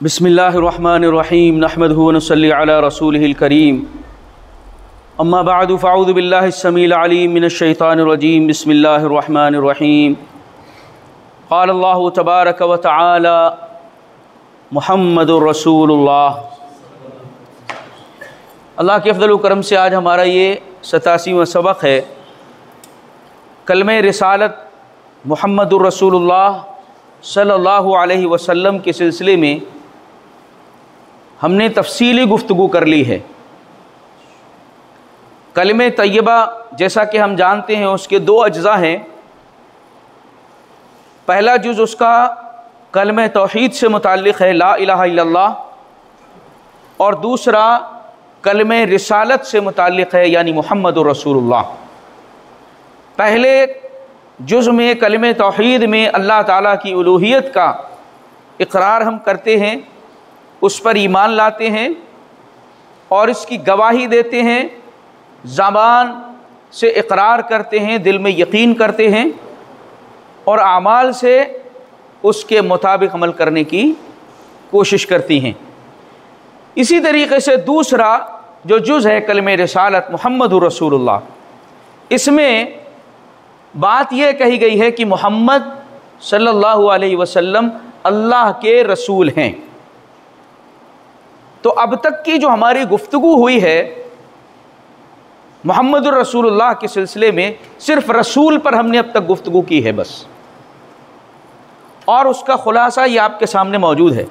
बिस्मिल्लाहिर्रहमानिर्रहीम नहमदुहु व नसल्ली अला रसूलिहिल करीम अम्मा बअदु फ़अऊज़ु बिल्लाहिस समीइल अलीम मिनश शैतानिर रजीम बिस्मिल्लाहिर्रहमानिर्रहीम क़ाल अल्लाहु तबारक व तआला मुहम्मदुर रसूलुल्लाह। अल्लाह के अफ़ज़ल व करम से आज हमारा ये 87वां सबक है। कलमे रिसालत मुहम्मदुर रसूलुल्लाह सल्लल्लाहु अलैहि वसल्लम के सिलसिले में हमने तफ़सीली गुफ्तगू कर ली है। कलमे तय्यबा जैसा कि हम जानते हैं उसके दो अज्ज़ा हैं। पहला जुज़ उसका कलमे तौहीद से मुताल्लिक़ है, ला इलाहा इल्लल्लाह, और दूसरा कलमे रिसालत से मुताल्लिक़ है, यानी मुहम्मदुर रसूलुल्लाह। पहले जुज़ में कलमे तौहीद में अल्लाह ताला की उलूहियत का इक़रार हम करते हैं, उस पर ईमान लाते हैं और इसकी गवाही देते हैं, ज़बान से इक़रार करते हैं, दिल में यकीन करते हैं और आमाल से उसके मुताबिक अमल करने की कोशिश करती हैं। इसी तरीक़े से दूसरा जो जुज़ है कलमे रिसालत मुहम्मदुर रसूलुल्लाह, इसमें बात यह कही गई है कि मोहम्मद सल्लल्लाहु अलैहि वसल्लम अल्लाह के रसूल हैं। तो अब तक की जो हमारी गुफ्तगू हुई है मुहम्मदुर रसूलुल्लाह के सिलसिले में, सिर्फ रसूल पर हमने अब तक गुफ्तगू की है बस, और उसका खुलासा ये आपके सामने मौजूद है।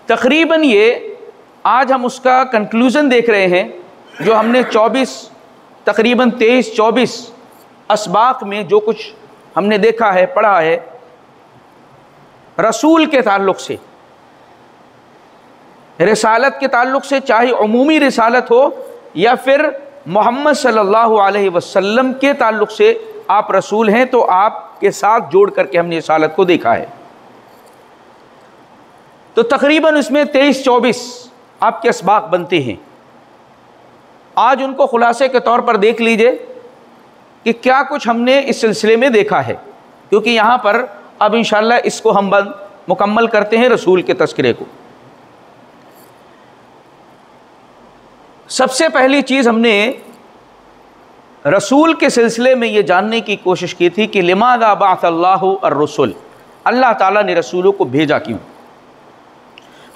तकरीबन ये आज हम उसका कंक्लूज़न देख रहे हैं। जो हमने 23-24 असबाक में जो कुछ हमने देखा है, पढ़ा है रसूल के ताल्लुक़ से, रिसालत के ताल्लुक़ से, चाहे उमूमी रिसालत हो या फिर मोहम्मद सल्लल्लाहु अलैहि वसल्लम के ताल्लुक़ से आप रसूल हैं, तो आपके साथ जोड़ करके हमने रिसालत को देखा है। तो तकरीबन इसमें 23-24 आपके असबाक बनते हैं। आज उनको खुलासे के तौर पर देख लीजिए कि क्या कुछ हमने इस सिलसिले में देखा है, क्योंकि यहाँ पर अब इंशाअल्लाह इसको हम मुकम्मल करते हैं रसूल के तज़किरे को। सबसे पहली चीज़ हमने रसूल के सिलसिले में ये जानने की कोशिश की थी कि लिमाज़ा बअसल्लाहु अर्रसुल, अल्लाह ताला ने रसूलों को भेजा क्यों।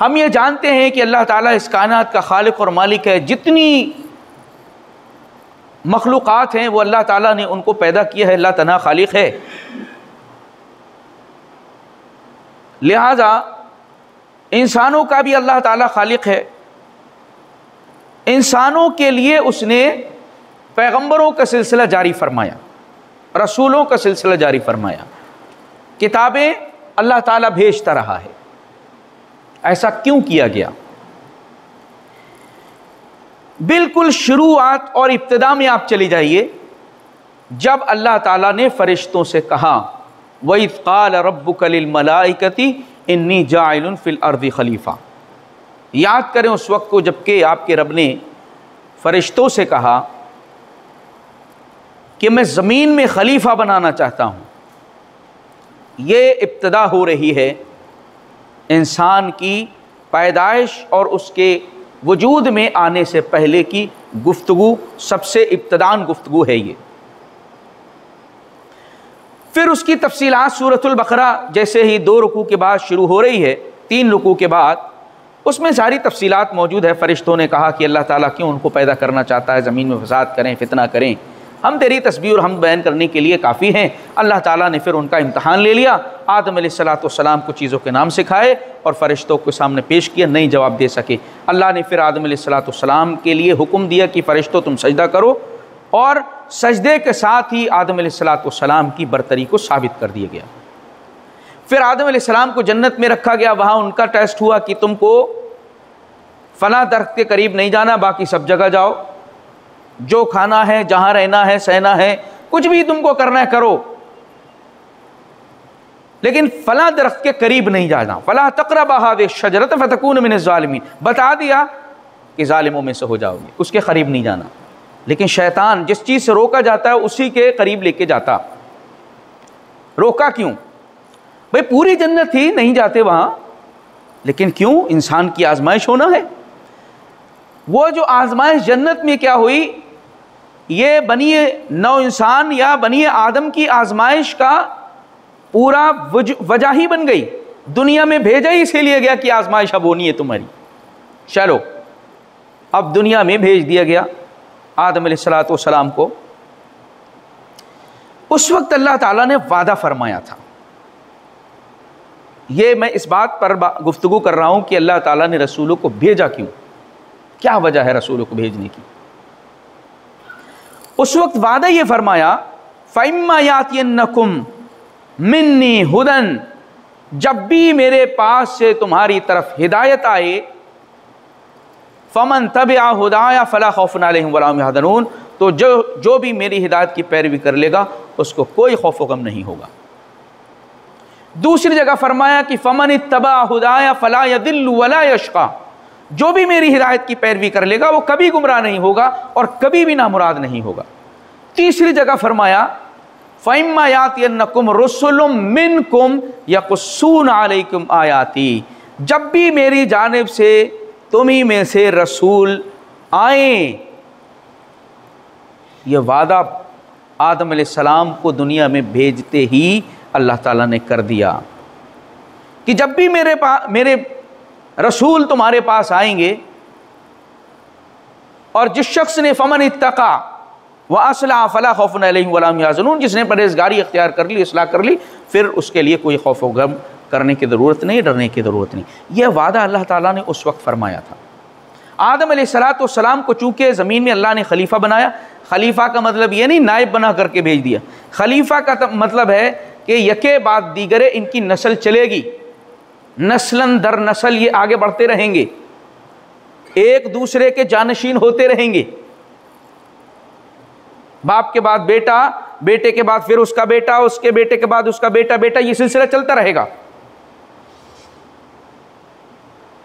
हम ये जानते हैं कि अल्लाह ताला इस कायनात का खालिक और मालिक है। जितनी मखलूक़ात हैं वो अल्लाह ताला ने उनको पैदा किया है, अल्लाह तन्हा खालिक है। लिहाजा इंसानों का भी अल्लाह ताला खालिक है। इंसानों के लिए उसने पैगंबरों का सिलसिला जारी फरमाया, रसूलों का सिलसिला जारी फरमाया, किताबें अल्लाह ताला भेजता रहा है। ऐसा क्यों किया गया? बिल्कुल शुरुआत और इब्तिदा में आप चली जाइए, जब अल्लाह ताला ने फरिश्तों से कहा वइज़ क़ाल रब्बुका लिल मलाइकति इन्नी जाइलुन फिल अर्दि खलीफा। याद करें उस वक्त को जबकि आपके रब ने फरिश्तों से कहा कि मैं ज़मीन में खलीफा बनाना चाहता हूँ। ये इब्तिदा हो रही है इंसान की पैदाइश और उसके वजूद में आने से पहले की गुफ्तगू, सबसे इब्तिदान गुफ्तगू है ये। फिर उसकी तफसीलात सूरतुल बकरा जैसे ही 2 रुकू के बाद शुरू हो रही है, 3 रुकू के बाद, उसमें सारी तफसीलात मौजूद है। फ़रिश्तों ने कहा कि अल्लाह ताला क्यों उनको पैदा करना चाहता है, ज़मीन में फसाद करें, फितना करें। हम तेरी तस्बीह और हम बयान करने के लिए काफ़ी हैं। अल्लाह ताला ने फिर उनका इम्तहान ले लिया। आदम अलैहिस्सलाम को चीज़ों के नाम सिखाए और फ़रिश्तों के सामने पेश किया, नहीं जवाब दे सके। अल्लाह ने फिर आदम अलैहिस्सलाम के लिए हुक्म दिया कि फ़रिश्तों तुम सजदा करो, और सजदे के साथ ही आदम अलैहिस्सलाम की बरतरी को साबित कर दिया गया। फिर आदम अलैहिस्सलाम को जन्नत में रखा गया। वहाँ उनका टेस्ट हुआ कि तुमको फला दरख्त के करीब नहीं जाना, बाकी सब जगह जाओ, जो खाना है, जहाँ रहना है, सहना है, कुछ भी तुमको करना है करो, लेकिन फला दरख्त के करीब नहीं जाना। फला तक़रबा हाज़िहि शजरत फ़तकून मिनज़-ज़ालिमीन, बता दिया कि ज़ालिमों में से हो जाओगे, उसके करीब नहीं जाना। लेकिन शैतान जिस चीज़ से रोका जाता है उसी के करीब लेके जाता। रोका क्यों? भाई पूरी जन्नत ही नहीं जाते वहाँ, लेकिन क्यों? इंसान की आजमाइश होना है। वो जो आजमाइश जन्नत में क्या हुई, ये बनी नौ इंसान या बनी आदम की आजमाइश का पूरा वजह ही बन गई। दुनिया में भेजा ही इसीलिए गया कि आजमाइश अब होनी है तुम्हारी, चलो अब दुनिया में भेज दिया गया आदम अलैहिस्सलाम को। उस वक्त अल्लाह ताला ने वादा फरमाया था। ये मैं इस बात पर गुफ्तगू कर रहा हूं कि अल्लाह ताला ने रसूलों को भेजा क्यों, क्या वजह है रसूलों को भेजने की। उस वक्त वादा ये फरमाया, फ़इम्मा यातियन्नकुम मिन्नी हुदन, जब भी मेरे पास से तुम्हारी तरफ हिदायत आए, फमन तबिआ हुदाया फला खौफुन अलैहिम वला हुम यहज़नून, तो जो भी मेरी हिदायत की पैरवी कर लेगा उसको कोई खौफ व गम नहीं होगा। दूसरी जगह फरमाया कि फमन इत्तबा हुदाया फला यदिल्लु वला यशक़ा, जो भी मेरी हिदायत की पैरवी कर लेगा वो कभी गुमराह नहीं होगा और कभी भी नामुराद नहीं होगा। तीसरी जगह फरमाया फ़इम्मा यातियन्नकुम रुसुलुम मिनकुम यक़ुस्सून अलैकुम आयाती, जब भी मेरी जानिब से तुम्ही में से रसूल आए। ये वादा आदम अलैहिस्सलाम को दुनिया में भेजते ही अल्लाह ताला ने कर दिया कि जब भी मेरे रसूल तुम्हारे पास आएंगे, और जिस शख्स ने फमन इत्तका व असलह फला खौफुन अलैहिम वला हुम यहज़नून, जिसने परहेज़गारी इख्तियार कर ली, इस्लाह कर ली, फिर उसके लिए कोई खौफ व गम करने की ज़रूरत नहीं, डरने की ज़रूरत नहीं। यह वादा अल्लाह ताला ने उस वक्त फरमाया था। आदम अलैहिस्सलाम को चूँकि ज़मीन में अल्लाह ने खलीफा बनाया, खलीफा का मतलब ये नहीं नायब बना करके भेज दिया, खलीफा का मतलब है कि यके बाद दीगरे इनकी नस्ल चलेगी, नस्लन दर नस्ल ये आगे बढ़ते रहेंगे, एक दूसरे के जानशीन होते रहेंगे। बाप के बाद बेटा, बेटे के बाद फिर उसका बेटा, उसके बेटे के बाद उसका बेटा, बेटा, ये सिलसिला चलता रहेगा।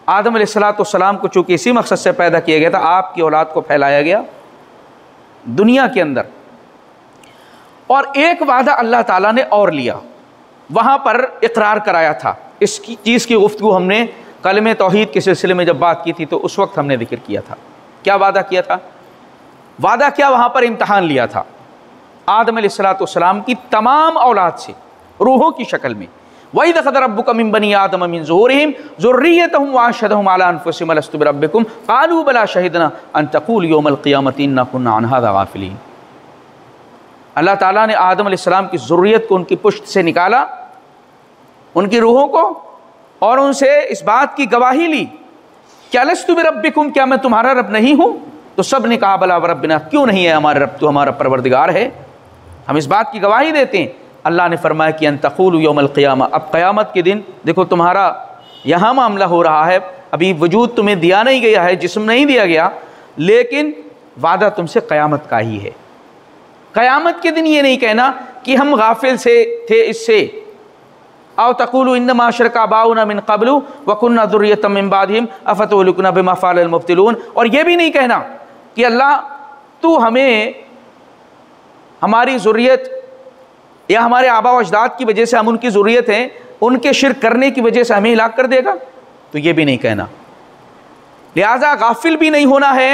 आदम अलैहिस्सलाम को चूंकि इसी मकसद से पैदा किया गया था, आपकी औलाद को फैलाया गया दुनिया के अंदर। और एक वादा अल्लाह ताला ने और लिया, वहाँ पर इकरार कराया था। इसकी चीज़ की गुफ्तगू हमने कलमे तौहीद के सिलसिले में जब बात की थी तो उस वक्त हमने जिक्र किया था। क्या वादा किया था? वादा क्या, वहाँ पर इम्तहान लिया था आदम अलैहिस्सलाम की तमाम औलाद से रूहों की शक्ल में। वही अख़ज़ रब्बुका मिन बनी आदम मिन ज़ुहूरिहिम ज़ुर्रिय्यतहुम व अशहदहुम अला अनफुसिहिम अलस्तु बिरब्बिकुम क़ालू बला शहिदना अन तक़ूलू यौमल क़ियामति इन्ना कुन्ना अन हाज़ा गाफ़िलीन। अल्लाह ताला ने आदम अलैहिस्सलाम की ज़ुर्रियत को उनकी पुश्त से निकाला, उनकी रूहों को, और उनसे इस बात की गवाही ली कि अलस्तु बिरब्बिकुम, क्या मैं तुम्हारा रब नहीं हूँ? तो सब ने कहा बला रब्बिना, क्यों नहीं है हमारा रब, तो हमारा परवरदिगार है, हम इस बात की गवाही देते हैं। अल्लाह ने फरमाया कि अन तक़ूलू यौमल क़ियामा, अब क़यामत के दिन देखो तुम्हारा यहाँ मामला हो रहा है, अभी वजूद तुम्हें दिया नहीं गया है, जिस्म नहीं दिया गया, लेकिन वादा तुमसे क़यामत का ही है। क़यामत के दिन ये नहीं कहना कि हम गाफिल से थे इससे, आओ तक़ूलू इन्नमा अशरका आबाउना मिन क़ब्लु व कुन्ना ज़ुर्रियतम मिन बादिहिम अफ़तुहलिकुना बिमा फ़अलल मुब्तिलून, और ये भी नहीं कहना कि अल्लाह तू हमें हमारी ज़ुर्रियत या हमारे आबा व अजदाद की वजह से हम उनकी ज़ुर्रियत हैं, उनके शिर्क करने की वजह से हमें हिलाक कर देगा, तो ये भी नहीं कहना। लिहाजा गाफिल भी नहीं होना है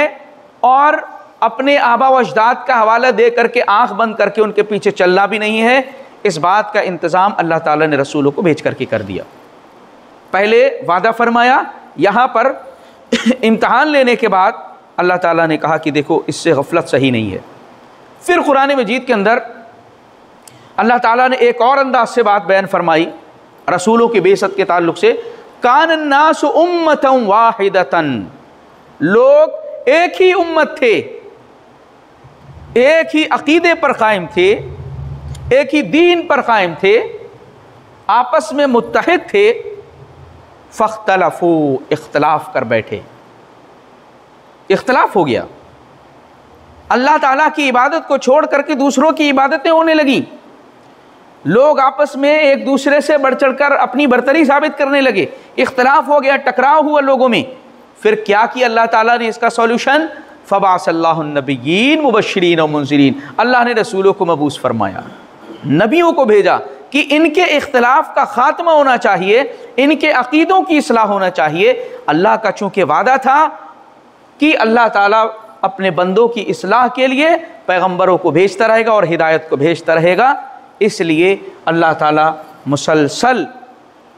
और अपने आबा व अजदाद का हवाला दे करके आँख बंद करके उनके पीछे चलना भी नहीं है। इस बात का इंतज़ाम अल्लाह ताला ने रसूलों को भेज करके कर दिया। पहले वादा फरमाया, यहाँ पर इम्तहान लेने के बाद अल्लाह ताला ने कहा कि देखो इससे गफलत सही नहीं है। फिर कुरान मजीद के अंदर अल्लाह ताला ने एक और अंदाज से बात बयान फरमाई रसूलों की बेइज्जत के ताल्लुक़ से, कानन नासु उम्मतन वाहिदतन, लोग एक ही उम्मत थे, एक ही अकीदे पर कायम थे, एक ही दीन पर कायम थे, आपस में मुत्तहिद थे, फ़ख्तलफ़ू, इख्तलाफ कर बैठे, इख्तलाफ हो गया, अल्लाह ताला की इबादत को छोड़ करके दूसरों की इबादतें होने लगी, लोग आपस में एक दूसरे से बढ़ चढ़ कर अपनी बरतरी साबित करने लगे, इख्तलाफ हो गया, टकराव हुआ लोगों में। फिर क्या किया अल्लाह ताला ने इसका सॉल्यूशन? फ़बाअसल्लाहु नबिय्यीन मुबश्शिरीन व मुनज़िरीन, अल्लाह ने रसूलों को मबूस फरमाया, नबियों को भेजा कि इनके इख्तिलाफ का खात्मा होना चाहिए, इनके अकीदों की इस्लाह होना चाहिए। अल्लाह का चूँकि वादा था कि अल्लाह ताला अपने बंदों की इस्लाह के लिए पैगंबरों को भेजता रहेगा और हिदायत को भेजता रहेगा, इसलिए अल्लाह ताला मुसलसल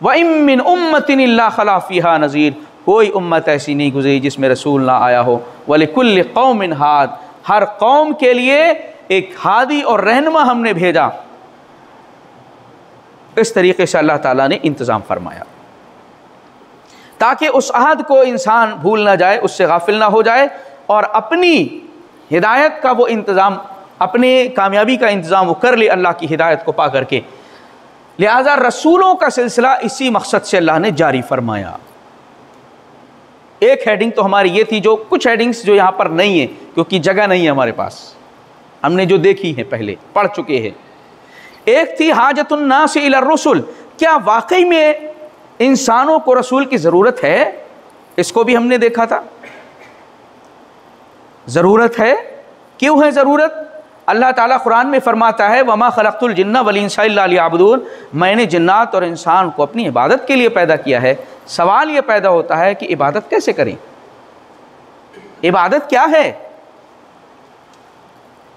व इम्मिन उम्मतिन इल्ला खला फीहा नज़ीर, कोई उम्मत ऐसी नहीं गुजरी जिसमें रसूल ना आया हो। वलिकुल्लि कौमिन हाद, हर कौम के लिए एक हादी और रहनुमा हमने भेजा। इस तरीके से अल्लाह ताला ने इंतज़ाम फरमाया ताकि उस अहद को इंसान भूल ना जाए, उससे गाफिल ना हो जाए और अपनी हिदायत का वो इंतज़ाम, अपने कामयाबी का इंतज़ाम वो कर ले अल्लाह की हिदायत को पा करके। लिहाजा रसूलों का सिलसिला इसी मकसद से अल्लाह ने जारी फरमाया। एक हेडिंग तो हमारी ये थी, जो कुछ हेडिंग्स जो यहाँ पर नहीं है क्योंकि जगह नहीं है हमारे पास, हमने जो देखी है पहले पढ़ चुके हैं। एक थी हाजतुन नास इला रसूल, क्या वाकई में इंसानों को रसूल की ज़रूरत है? इसको भी हमने देखा था। ज़रूरत है, क्यों है ज़रूरत? अल्लाह ताला कुरान में फरमाता है वमा खलक़तुल जिन्ना वल इंसा इल्ला लियअबुदून, मैंने जिन्नात और इंसान को अपनी इबादत के लिए पैदा किया है। सवाल ये पैदा होता है कि इबादत कैसे करें? इबादत क्या है,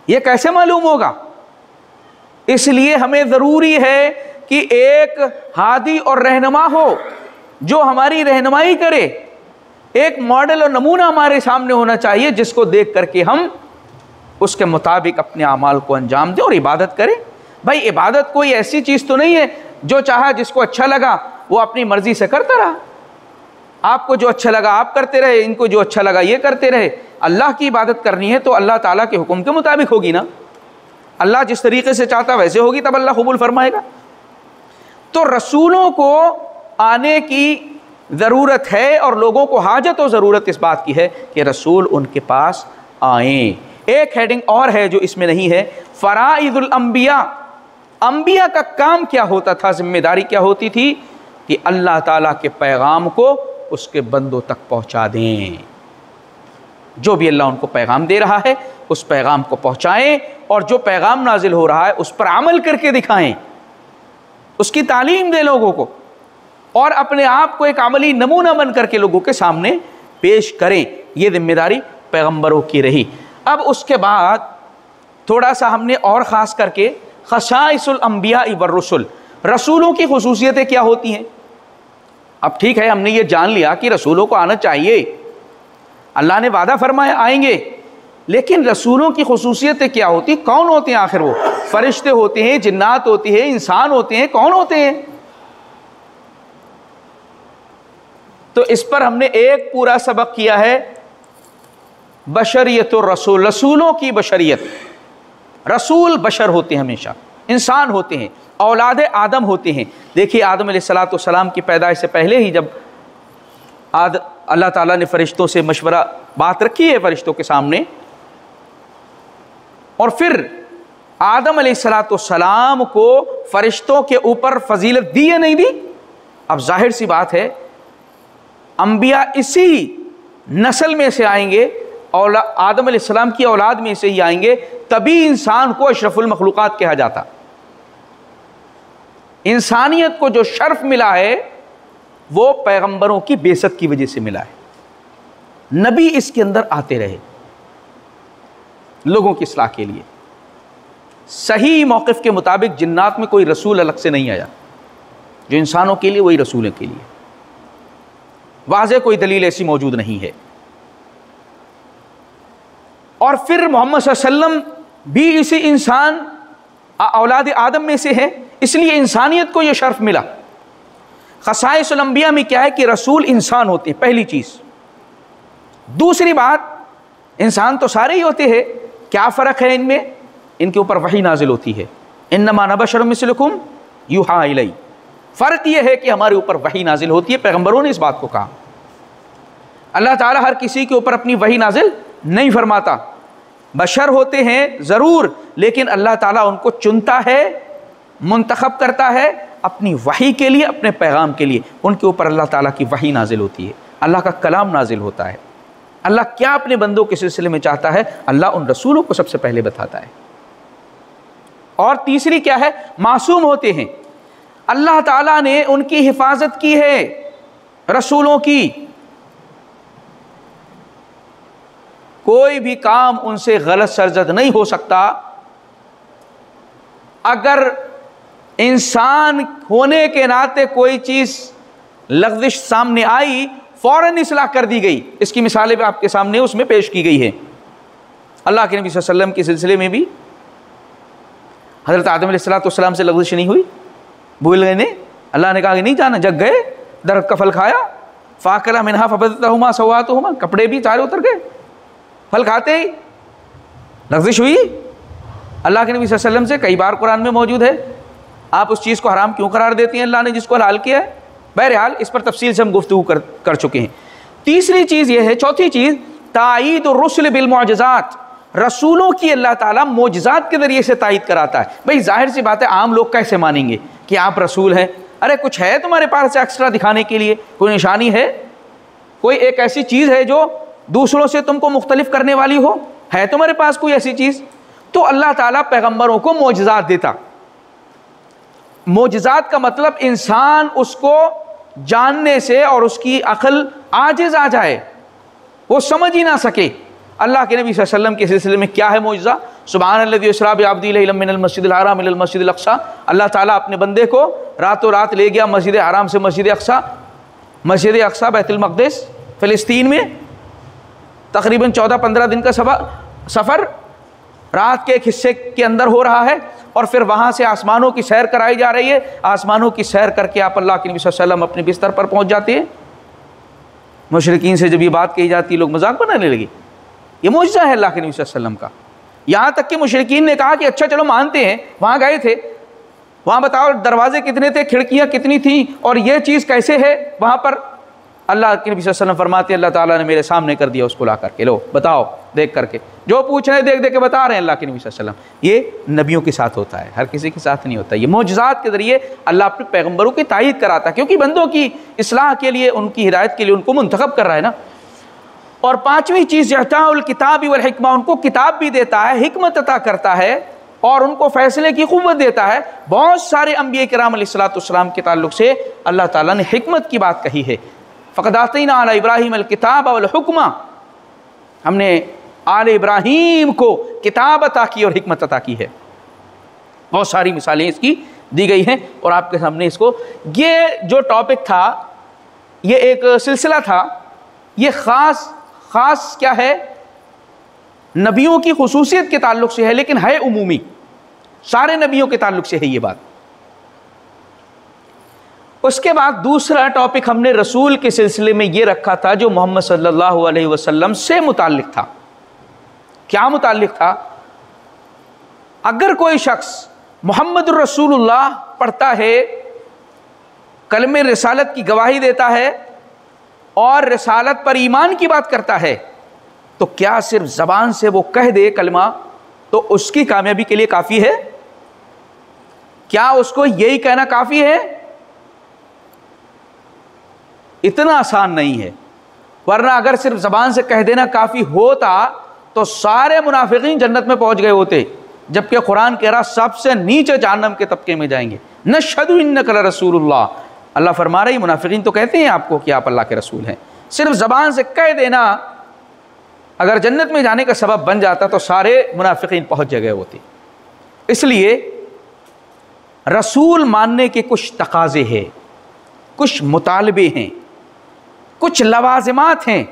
ये कैसे मालूम होगा? इसलिए हमें ज़रूरी है कि एक हादी और रहनुमा हो जो हमारी रहनुमाई करे। एक मॉडल और नमूना हमारे सामने होना चाहिए जिसको देख करके हम उसके मुताबिक अपने अमाल को अंजाम दें और इबादत करें। भाई इबादत कोई ऐसी चीज़ तो नहीं है जो चाहा जिसको अच्छा लगा वो अपनी मर्ज़ी से करता रहा। आपको जो अच्छा लगा आप करते रहे, इनको जो अच्छा लगा ये करते रहे। अल्लाह की इबादत करनी है तो अल्लाह ताला के हुक्म के मुताबिक होगी ना। अल्लाह जिस तरीके से चाहता वैसे होगी, तब अल्लाह कबूल फरमाएगा। तो रसूलों को आने की ज़रूरत है और लोगों को हाजत और ज़रूरत इस बात की है कि रसूल उनके पास आएँ। एक हेडिंग और है जो इसमें नहीं है, फ़राइज़ुल अंबिया, अंबिया का काम क्या होता था, जिम्मेदारी क्या होती थी कि अल्लाह ताला के पैगाम को उसके बंदों तक पहुँचा दें। जो भी अल्लाह उनको पैगाम दे रहा है उस पैगाम को पहुँचाएँ और जो पैगाम नाजिल हो रहा है उस पर अमल करके दिखाएँ, उसकी तालीम दें लोगों को और अपने आप को एक अमली नमूना बन करके लोगों के सामने पेश करें। ये जिम्मेदारी पैगंबरों की रही। अब उसके बाद थोड़ा सा हमने और ख़ास करके ख़साइसुल अंबिया वर रसूल, रसूलों की खुसूसियतें क्या होती हैं। अब ठीक है, हमने ये जान लिया कि रसूलों को आना चाहिए, अल्लाह ने वादा फरमाया आएंगे, लेकिन रसूलों की खुसूसियतें क्या होती, कौन होते हैं आखिर? वो फरिश्ते होते हैं, जिन्नात होती है, इंसान होते हैं, कौन होते हैं? तो इस पर हमने एक पूरा सबक किया है, बशरियत और रसूल, रसूलों की बशरियत। रसूल बशर होते हैं, हमेशा इंसान होते हैं, औलाद आदम होते हैं। देखिए आदम अलैहिस्सलाम की पैदाइश से पहले ही जब अल्लाह ताला ने फरिश्तों से मशवरा बात रखी है फरिश्तों के सामने, और फिर आदम अलैहिस्सलाम को फरिश्तों के ऊपर फजीलत दी या नहीं दी? अब जाहिर सी बात है अंबिया इसी नस्ल में से आएंगे, आदम अलैहिस्सलाम की औलाद में से ही आएंगे, तभी इंसान को अशरफुल मखलूकात कहा जाता। इंसानियत को जो शर्फ मिला है वो पैगंबरों की बेइज्जत की वजह से मिला है। नबी इसके अंदर आते रहे लोगों की इस्लाह के लिए। सही मौक़िफ़ के मुताबिक जिन्नात में कोई रसूल अलग से नहीं आया, जो इंसानों के लिए वही रसूलों के लिए। वाज़े कोई दलील ऐसी मौजूद नहीं है। और फिर मोहम्मद सल्लल्लाहु अलैहि वसल्लम भी इसी इंसान औलाद आदम में से है, इसलिए इंसानियत को यह शर्फ मिला। ख़साइसुल अंबिया में क्या है कि रसूल इंसान होते हैं, पहली चीज़। दूसरी बात, इंसान तो सारे ही होते हैं, क्या फ़र्क है इनमें? इनके ऊपर वही नाजिल होती है, इन्नमा अना बशरुम मिस्लुकुम युहा इलैया। फ़र्क यह है कि हमारे ऊपर वही नाजिल होती है। पैगंबरों ने इस बात को कहा। अल्लाह ताला हर किसी के ऊपर अपनी वही नाजिल नहीं फरमाता। बशर होते हैं ज़रूर, लेकिन अल्लाह ताला उनको चुनता है, मुंतखब करता है अपनी वही के लिए, अपने पैगाम के लिए। उनके ऊपर अल्लाह ताला की वही नाजिल होती है, अल्लाह का कलाम नाजिल होता है। अल्लाह क्या अपने बंदों के सिलसिले में चाहता है, अल्लाह उन रसूलों को सबसे पहले बताता है। और तीसरी क्या है, मासूम होते हैं, अल्लाह ताला ने उनकी हिफाजत की है, रसूलों की। कोई भी काम उनसे गलत सरजद नहीं हो सकता। अगर इंसान होने के नाते कोई चीज लग़्ज़िश सामने आई, फौरन इस्लाह कर दी गई। इसकी मिसालें भी आपके सामने उसमें पेश की गई है। अल्लाह के नबी सल्लल्लाहु अलैहि वसल्लम के सिलसिले में भी हज़रत आदम अलैहिस्सलाम से लग़्ज़िश नहीं हुई, भूल गए ने, अल्लाह ने कहा कि नहीं जाना, जग गए, दरख्त का फल खाया, फ़ाकला मिन्हा फ़बदतहुमा सवातुहुमा, कपड़े भी सारे उतर गए, फल खाते ही लग़्ज़िश हुई। अल्लाह के नबी सल्लल्लाहु अलैहि वसल्लम से कई बार कुरान में मौजूद है, आप उस चीज़ को हराम क्यों करार देती हैं अल्लाह ने जिसको हलाल किया है। बहरहाल इस पर तफसील से हम गुफ्तगू कर चुके हैं। तीसरी चीज़ ये है, चौथी चीज़, ताईद रुस्ल बिल मुअजिज़ात, रसूलों की अल्लाह ताला मोजज़ात के ज़रिए से तायद कराता है। भाई जाहिर सी बात है, आम लोग कैसे मानेंगे कि आप रसूल हैं? अरे कुछ है तुम्हारे पास एक्स्ट्रा दिखाने के लिए, कोई निशानी है, कोई एक ऐसी चीज़ है जो दूसरों से तुमको मुख्तलिफ करने वाली हो, है तुम्हारे पास कोई ऐसी चीज़? तो अल्लाह ताला पैगम्बरों को मोजज़ात देता। मोजज़ात का मतलब इंसान उसको जानने से और उसकी अक्ल आजिज़ आ जाए, वो समझ ही ना सके। अल्लाह के नबी सल्लल्लाहु अलैहि वसल्लम के सिलसिले में क्या है मोजज़ा? सुब्हानल्लज़ी अस्रा बिअब्दिही लैलन मिनल मस्जिदिल हराम इलल मस्जिदिल अक़सा, अल्लाह ताला अपने बंदे को रातों रात ले गया मस्जिद हराम से मस्जिद अक़सा। मस्जिद अक़सा बैतुल मक़दिस फ़िलिस्तीन में तकरीबन 14-15 दिन का सफ़र रात के एक हिस्से के अंदर हो रहा है, और फिर वहाँ से आसमानों की सैर कराई जा रही है। आसमानों की सैर करके आप अल्लाह के नबी सल्लल्लाहु अलैहि वसल्लम अपने बिस्तर पर पहुँच जाते हैं। मुशरिकीन से जब ये बात कही जाती, लोग मजाक बनाने लगे। ये मौजज़ा है अल्लाह के नबी सल्लल्लाहु अलैहि वसल्लम का। यहाँ तक कि मुशरिकीन ने कहा कि अच्छा चलो मानते हैं, वहाँ गए थे, वहाँ बताओ दरवाजे कितने थे, खिड़कियाँ कितनी थी, और ये चीज़ कैसे है वहाँ पर? अल्लाह के नबी सल्लल्लाहु अलैहि वसल्लम फरमाते, अल्लाह ताला ने मेरे सामने कर दिया उसको ला करके, लो बताओ, देख करके, जो पूछ रहे देख देख के बता रहे हैं अल्लाह के नबी सल्लल्लाहु अलैहि वसल्लम। ये नबियों के साथ होता है, हर किसी के साथ नहीं होता। ये मोजज़ात के ज़रिए अल्लाह अपने पैगम्बरों की तायीद कराता है, क्योंकि बंदों की इस्लाह के लिए, उनकी हिदायत के लिए उनको मुंतखब कर रहा है ना। और पाँचवीं चीज़, इताउल किताबी वल हिकमा, उनको किताब भी देता है, हिकमत अता करता है, और उनको फैसले की क़ुव्वत देता है। बहुत सारे अंबिया किराम अलैहिस्सलाम के ताल्लुक़ से अल्लाह ताला ने हिकमत की बात कही है। फ़क़द आतैना अला इब्राहीम अल किताब वल हुक्मा, हमने आले इब्राहीम को किताब अता की और हिकमत अता की है। बहुत सारी मिसालें इसकी दी गई हैं, और आपके सामने इसको, ये जो टॉपिक था, ये एक सिलसिला था, ये ख़ास क्या है, नबियों की खुसूसियत के ताल्लुक़ से है, लेकिन है उमूमी, सारे नबियों के ताल्लुक़ से है ये बात। उसके बाद दूसरा टॉपिक हमने रसूल के सिलसिले में ये रखा था, जो मोहम्मद सल्लल्लाहु अलैहि वसल्लम से मुताल्लिक़ था। क्या मुताल्लिक़ था? अगर कोई शख्स मुहम्मदुर रसूलुल्लाह पढ़ता है, कलमे रिसालत की गवाही देता है और रिसालत पर ईमान की बात करता है, तो क्या सिर्फ ज़बान से वो कह दे कलमा तो उसकी कामयाबी के लिए काफ़ी है? क्या उसको यही कहना काफ़ी है? इतना आसान नहीं है। वरना अगर सिर्फ ज़बान से कह देना काफ़ी होता तो सारे मुनाफिकीन जन्नत में पहुंच गए होते, जबकि कुरान कह रहा सबसे नीचे जहन्नम के तबके में जाएंगे। नशहदु इन्नका लरसूलुल्लाह, अल्लाह फरमा रही मुनाफिकीन तो कहते हैं आपको कि आप अल्लाह के रसूल हैं। सिर्फ ज़बान से कह देना अगर जन्नत में जाने का सबब बन जाता तो सारे मुनाफिकीन पहुंच गए होते। इसलिए रसूल मानने के कुछ तकाज़े हैं, कुछ मुतालबे हैं, कुछ लवाज़िमात हैं,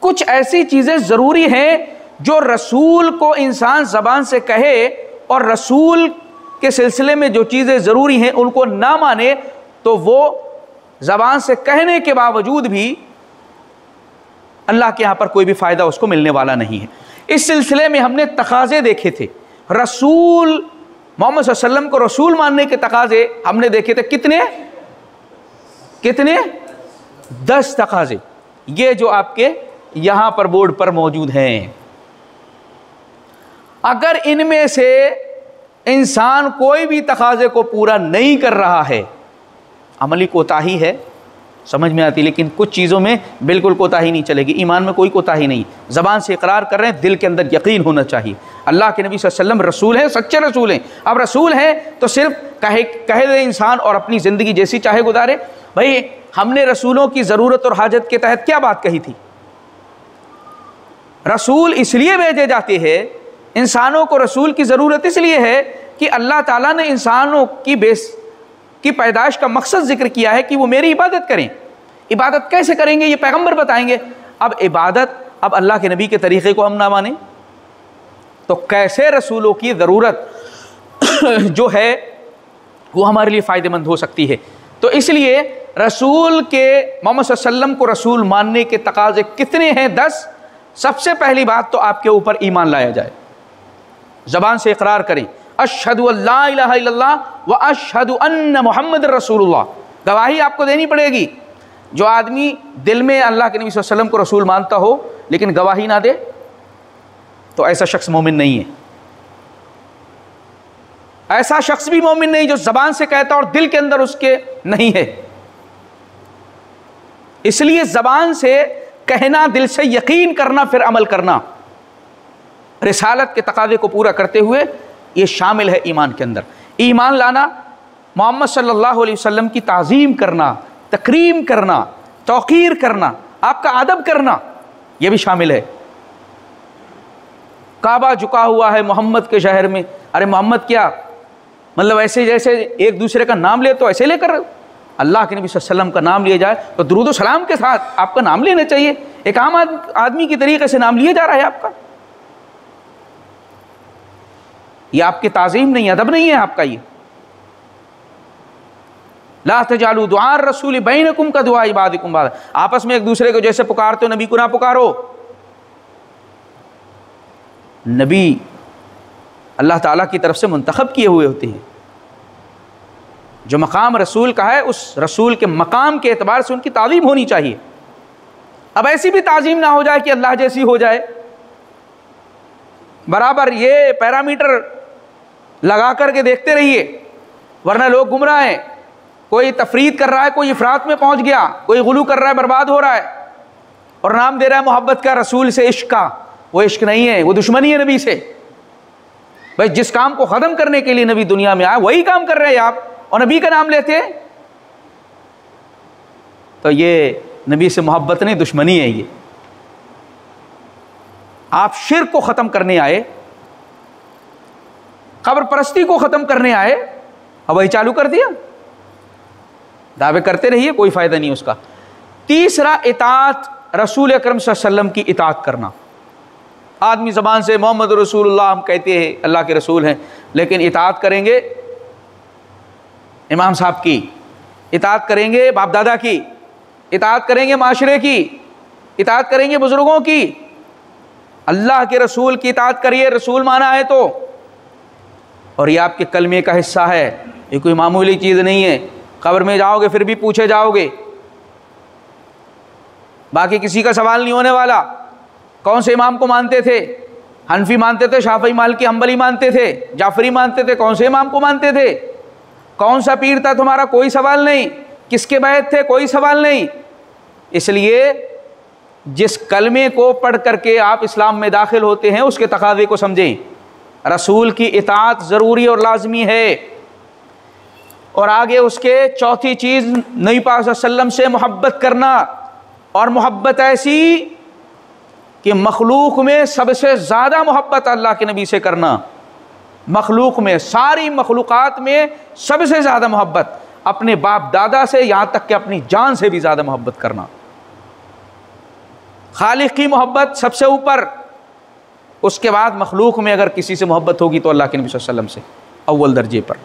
कुछ ऐसी चीज़ें ज़रूरी हैं जो रसूल को इंसान ज़बान से कहे, और रसूल के सिलसिले में जो चीज़ें ज़रूरी हैं उनको ना माने तो वो ज़बान से कहने के बावजूद भी अल्लाह के यहाँ पर कोई भी फ़ायदा उसको मिलने वाला नहीं है। इस सिलसिले में हमने तकाज़े देखे थे, रसूल मोहम्मद सल्लल्लाहु अलैहि वसल्लम को रसूल मानने के तकाज़े हमने देखे थे। कितने 10 तकाज़े, ये जो आपके यहाँ पर बोर्ड पर मौजूद हैं। अगर इनमें से इंसान कोई भी तकाज़े को पूरा नहीं कर रहा है, अमली कोताही है, समझ में आती, लेकिन कुछ चीज़ों में बिल्कुल कोताही नहीं चलेगी। ईमान में कोई कोताही नहीं, ज़बान से इकरार कर रहे हैं, दिल के अंदर यकीन होना चाहिए। अल्लाह के नबी सल्लल्लाहु अलैहि वसल्लम रसूल हैं, सच्चे रसूल हैं। अब रसूल हैं तो सिर्फ कहे दे इंसान और अपनी ज़िंदगी जैसी चाहे गुजारे। भाई हमने रसूलों की ज़रूरत और हाजत के तहत क्या बात कही थी? रसूल इसलिए भेजे जाते हैं, इंसानों को रसूल की ज़रूरत इसलिए है कि अल्लाह ताला ने इंसानों की पैदाइश का मकसद जिक्र किया है कि वो मेरी इबादत करें। इबादत कैसे करेंगे ये पैगंबर बताएंगे। अब इबादत, अब अल्लाह के नबी के तरीक़े को हम ना माने तो कैसे रसूलों की ज़रूरत जो है वो हमारे लिए फ़ायदेमंद हो सकती है। तो इसलिए रसूल के मोहम्मद सल्लल्लाहु अलैहि वसल्लम को रसूल मानने के तकाज़े कितने हैं? 10। सबसे पहली बात तो आपके ऊपर ईमान लाया जाए, ज़बान से इकरार करें, अशहदु अल्ला इलाहा इल्लल्लाह व अशहदु अन्न मुहम्मद रसूलुल्लाह। गवाही आपको देनी पड़ेगी। जो आदमी दिल में अल्लाह के नबी सल्लल्लाहु अलैहि वसल्लम को रसूल मानता हो लेकिन गवाही ना दे तो ऐसा शख्स मोमिन नहीं है। ऐसा शख्स भी मोमिन नहीं जो ज़बान से कहता और दिल के अंदर उसके नहीं है। इसलिए ज़बान से कहना, दिल से यकीन करना, फिर अमल करना, रिसालत के तकाज़े को पूरा करते हुए ये शामिल है ईमान के अंदर। ईमान लाना, मोहम्मद सल्लल्लाहु अलैहि वसल्लम की ताज़ीम करना, तकरीम करना, तौक़ीर करना, आपका अदब करना, यह भी शामिल है। काबा झुका हुआ है मोहम्मद के शहर में, अरे मोहम्मद क्या मतलब ऐसे जैसे एक दूसरे का नाम ले तो ऐसे लेकर अल्लाह के नबी सल्लल्लाहु अलैहि वसल्लम का नाम लिया जाए तो दुरूद व सलाम के साथ आपका नाम लेना चाहिए। एक आम आदमी की तरीके से नाम लिया जा रहा है आपका, ये आपकी ताज़ीम नहीं, अदब नहीं है आपका। ये ला तजालू दुआ रसूल बैनकुम का दुआ इबादिकुम बाद, आपस में एक दूसरे को जैसे पुकारते हो नबी को ना पुकारो। नबी अल्लाह ताला की तरफ से मुंतखब किए हुए होते हैं। जो मकाम रसूल का है उस रसूल के मकाम के एतबार से उनकी ताज़ीम होनी चाहिए। अब ऐसी भी ताज़ीम ना हो जाए कि अल्लाह जैसी हो जाए, बराबर ये पैरामीटर लगा करके देखते रहिए, वरना लोग गुमराह हैं। कोई तफरीद कर रहा है, कोई इफरात में पहुंच गया, कोई गुलू कर रहा है, बर्बाद हो रहा है और नाम दे रहा है मोहब्बत का, रसूल से इश्क का। वो इश्क नहीं है, वो दुश्मनी है नबी से। भाई जिस काम को ख़त्म करने के लिए नबी दुनिया में आया वही काम कर रहे हैं आप और नबी का नाम लेते हैं, तो ये नबी से मोहब्बत नहीं, दुश्मनी है। ये आप शिर्क को ख़त्म करने आए, कब्र परस्ती को ख़त्म करने आए, अब वही चालू कर दिया। दावे करते रहिए, कोई फ़ायदा नहीं उसका। तीसरा, इताअत, रसूल अकरम सल्लल्लाहु अलैहि वसल्लम की इताअत करना। आदमी ज़बान से मोहम्मद रसूलुल्लाह हम कहते हैं, अल्लाह के रसूल हैं, लेकिन इताअत करेंगे इमाम साहब की, इताअत करेंगे बाप दादा की, इताअत करेंगे माशरे की, इताअत करेंगे बुज़ुर्गों की। अल्लाह के रसूल की इताअत करिए, रसूल माना है तो, और ये आपके कलमे का हिस्सा है, ये कोई मामूली चीज़ नहीं है। कब्र में जाओगे फिर भी पूछे जाओगे, बाकी किसी का सवाल नहीं होने वाला। कौन से इमाम को मानते थे? हनफी मानते थे, शाफी, मालिकी, हम्बली मानते थे, जाफरी मानते थे, कौन से इमाम को मानते थे? कौन सा पीर था तुम्हारा? कोई सवाल नहीं। किसके बैत थे? कोई सवाल नहीं। इसलिए जिस कलमे को पढ़ करके आप इस्लाम में दाखिल होते हैं उसके तकाज़े को समझें। रसूल की इताअत ज़रूरी और लाजमी है। और आगे उसके चौथी चीज़, नबी पाक सल्लल्लाहु अलैहि वसल्लम से मोहब्बत करना, और मोहब्बत ऐसी कि मखलूक में सबसे ज़्यादा मोहब्बत अल्लाह के नबी से करना। मखलूक में, सारी मखलूक़ात में सबसे ज़्यादा मोहब्बत अपने बाप दादा से, यहाँ तक कि अपनी जान से भी ज़्यादा मोहब्बत करना। खालिक की मोहब्बत सबसे ऊपर, उसके बाद मखलूक में अगर किसी से मोहब्बत होगी तो अल्लाह के नबी सल्लल्लाहु अलैहि वसल्लम से अव्वल दर्जे पर।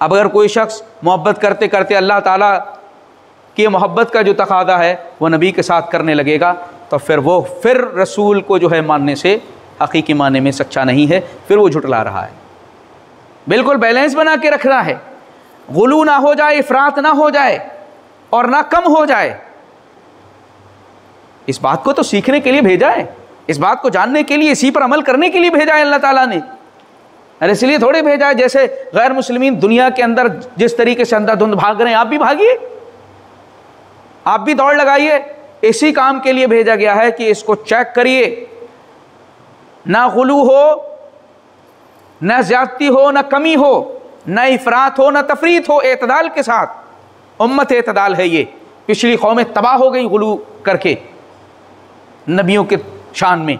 अब अगर कोई शख्स मोहब्बत करते करते अल्लाह ताला की मोहब्बत का जो तकाज़ा है वह नबी के साथ करने लगेगा तो फिर रसूल को जो है मानने से हकीकी माने में सच्चा नहीं है, फिर वो झुटला रहा है। बिल्कुल बैलेंस बना के रखना है, गुलू ना हो जाए, इफरात ना हो जाए और ना कम हो जाए। इस बात को तो सीखने के लिए भेजा है, इस बात को जानने के लिए, इसी पर अमल करने के लिए भेजा है अल्लाह ताला ने। अरे इसलिए थोड़े भेजा है जैसे गैर मुस्लिमीन दुनिया के अंदर जिस तरीके से अंधाधुंध भाग रहे हैं आप भी भागिए। आप भी दौड़ लगाइए, इसी काम के लिए भेजा गया है कि इसको चेक करिए, ना गुलू हो, ना ज्यादती हो, ना कमी हो, ना इफरात हो, ना तफरीत हो, एतदाल के साथ। उम्मत एतदाल है ये। पिछली कौमें तबाह हो गई गुलू करके नबियों के शान में।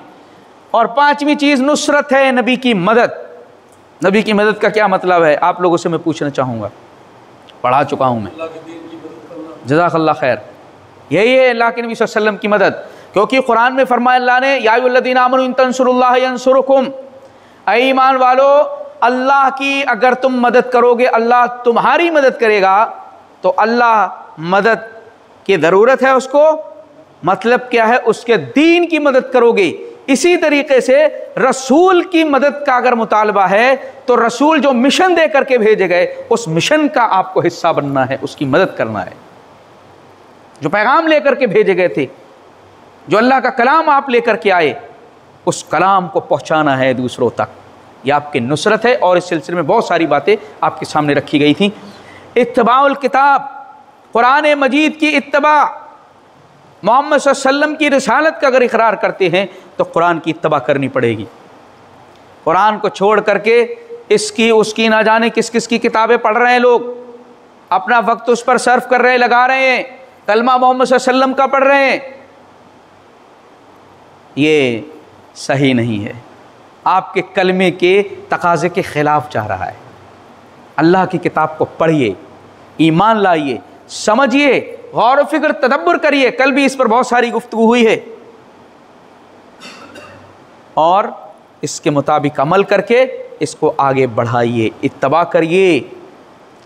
और पांचवी चीज़ नुसरत है, नबी की मदद। नबी की मदद का क्या मतलब है आप लोगों से मैं पूछना चाहूँगा, पढ़ा चुका हूँ मैं, जज़ाकल्लाह खैर। यही है अल्लाह के नबी सल्लल्लाहु अलैहि वसल्लम की मदद, क्योंकि कुरान में फरमाया अल्लाह ने, या अय्युहल्लज़ीना आमनू इन तंसुरुल्लाह यंसुरुकुम, ऐ ईमान वालो अल्लाह की अगर तुम मदद करोगे अल्लाह तुम्हारी मदद करेगा। तो अल्लाह मदद की ज़रूरत है उसको, मतलब क्या है, उसके दीन की मदद करोगे। इसी तरीके से रसूल की मदद का अगर मुतालबा है तो रसूल जो मिशन दे करके भेजे गए उस मिशन का आपको हिस्सा बनना है, उसकी मदद करना है। जो पैगाम लेकर के भेजे गए थे, जो अल्लाह का कलाम आप लेकर के आए, उस कलाम को पहुंचाना है दूसरों तक। यह आपकी नुसरत है। और इस सिलसिले में बहुत सारी बातें आपके सामने रखी गई थी। इत्तबाउल किताब, कुरान मजीद की इत्तबा, मोहम्मद सल्लल्लाहु अलैहि वसल्लम की रिसालत का अगर इकरार करते हैं तो कुरान की इत्तबा करनी पड़ेगी। कुरान को छोड़ करके इसकी उसकी ना जाने किस किस की किताबें पढ़ रहे हैं लोग, अपना वक्त उस पर सर्फ कर रहे हैं, लगा रहे हैं, कलमा मोहम्मद सल्लल्लाहु अलैहि वसल्लम का पढ़ रहे हैं। ये सही नहीं है, आपके कलमे के तकाजे के ख़िलाफ़ जा रहा है। अल्लाह की किताब को पढ़िए, ईमान लाइए, समझिए, गौर व फिक्र तदब्बर करिए। कल भी इस पर बहुत सारी गुफ्तगू हुई है। और इसके मुताबिक अमल करके इसको आगे बढ़ाइए, इत्तबा करिए।